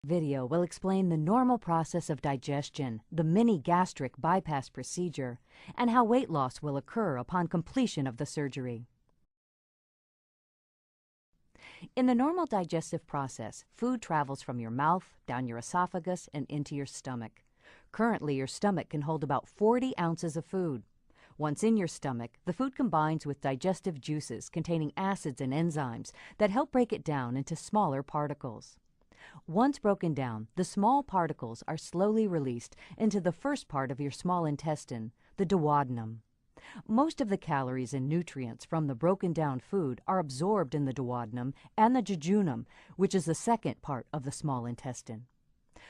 Video will explain the normal process of digestion, the mini gastric bypass procedure, and how weight loss will occur upon completion of the surgery. In the normal digestive process, food travels from your mouth, down your esophagus, and into your stomach. Currently, your stomach can hold about 40 ounces of food. Once in your stomach, the food combines with digestive juices containing acids and enzymes that help break it down into smaller particles. Once broken down, the small particles are slowly released into the first part of your small intestine, the duodenum. Most of the calories and nutrients from the broken down food are absorbed in the duodenum and the jejunum, which is the second part of the small intestine.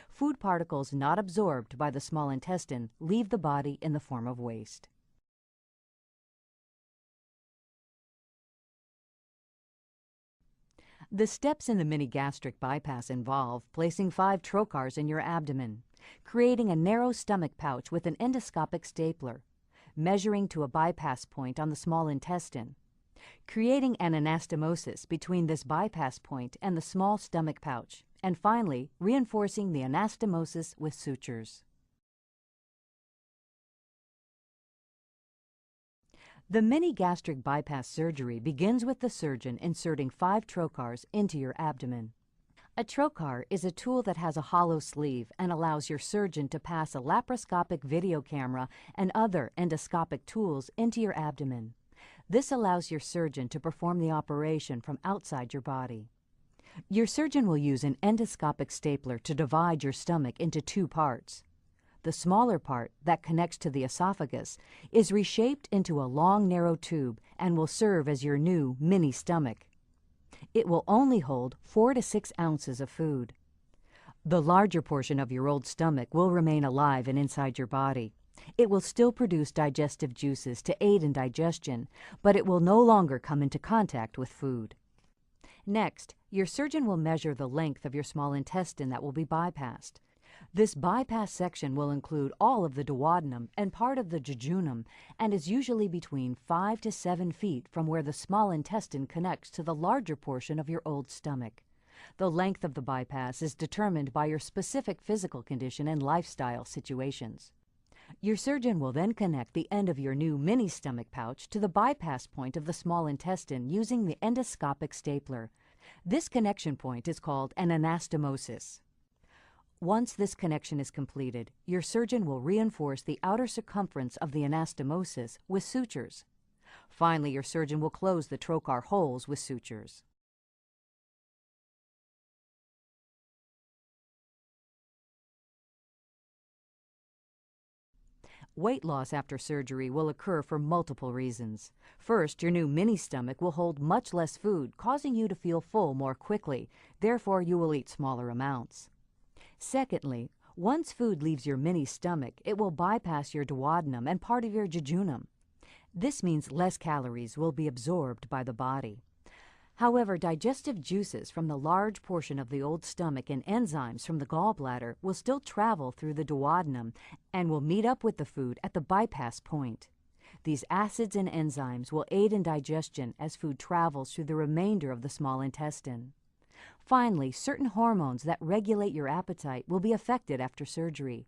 Food particles not absorbed by the small intestine leave the body in the form of waste. The steps in the mini gastric bypass involve placing 5 trocars in your abdomen, creating a narrow stomach pouch with an endoscopic stapler, measuring to a bypass point on the small intestine, creating an anastomosis between this bypass point and the small stomach pouch, and finally, reinforcing the anastomosis with sutures. The mini gastric bypass surgery begins with the surgeon inserting 5 trocars into your abdomen. A trocar is a tool that has a hollow sleeve and allows your surgeon to pass a laparoscopic video camera and other endoscopic tools into your abdomen. This allows your surgeon to perform the operation from outside your body. Your surgeon will use an endoscopic stapler to divide your stomach into 2 parts. The smaller part, that connects to the esophagus, is reshaped into a long, narrow tube and will serve as your new mini stomach. It will only hold 4 to 6 ounces of food. The larger portion of your old stomach will remain alive and inside your body. It will still produce digestive juices to aid in digestion, but it will no longer come into contact with food. Next, your surgeon will measure the length of your small intestine that will be bypassed. This bypass section will include all of the duodenum and part of the jejunum and is usually between 5 to 7 feet from where the small intestine connects to the larger portion of your old stomach. The length of the bypass is determined by your specific physical condition and lifestyle situations. Your surgeon will then connect the end of your new mini stomach pouch to the bypass point of the small intestine using the endoscopic stapler. This connection point is called an anastomosis. Once this connection is completed, your surgeon will reinforce the outer circumference of the anastomosis with sutures. Finally, your surgeon will close the trocar holes with sutures. Weight loss after surgery will occur for multiple reasons. First, your new mini stomach will hold much less food, causing you to feel full more quickly. Therefore, you will eat smaller amounts. Secondly, once food leaves your mini stomach, it will bypass your duodenum and part of your jejunum. This means less calories will be absorbed by the body. However, digestive juices from the large portion of the old stomach and enzymes from the gallbladder will still travel through the duodenum and will meet up with the food at the bypass point. These acids and enzymes will aid in digestion as food travels through the remainder of the small intestine. Finally, certain hormones that regulate your appetite will be affected after surgery.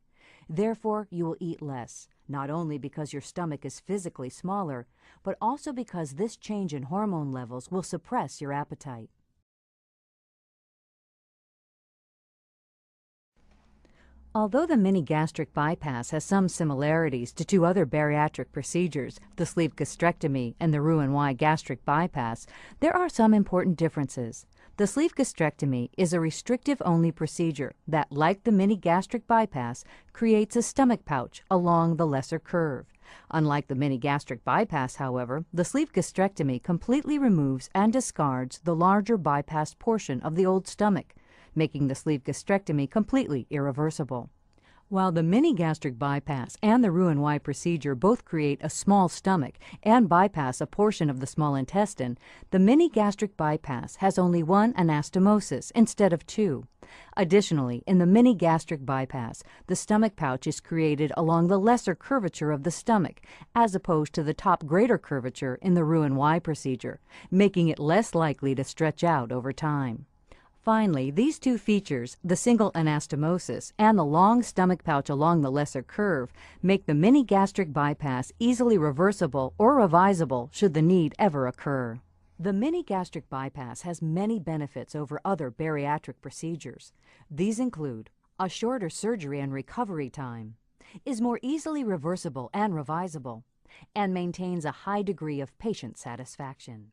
Therefore, you will eat less, not only because your stomach is physically smaller, but also because this change in hormone levels will suppress your appetite. Although the mini gastric bypass has some similarities to 2 other bariatric procedures, the sleeve gastrectomy and the Roux-en-Y gastric bypass, there are some important differences. The sleeve gastrectomy is a restrictive-only procedure that, like the mini gastric bypass, creates a stomach pouch along the lesser curve. Unlike the mini gastric bypass, however, the sleeve gastrectomy completely removes and discards the larger bypassed portion of the old stomach, making the sleeve gastrectomy completely irreversible. While the mini gastric bypass and the Roux-en-Y procedure both create a small stomach and bypass a portion of the small intestine, the mini gastric bypass has only 1 anastomosis instead of 2. Additionally, in the mini gastric bypass, the stomach pouch is created along the lesser curvature of the stomach, as opposed to the top greater curvature in the Roux-en-Y procedure, making it less likely to stretch out over time. Finally, these two features, the single anastomosis and the long stomach pouch along the lesser curve, make the mini gastric bypass easily reversible or revisable should the need ever occur. The mini gastric bypass has many benefits over other bariatric procedures. These include a shorter surgery and recovery time, is more easily reversible and revisable, and maintains a high degree of patient satisfaction.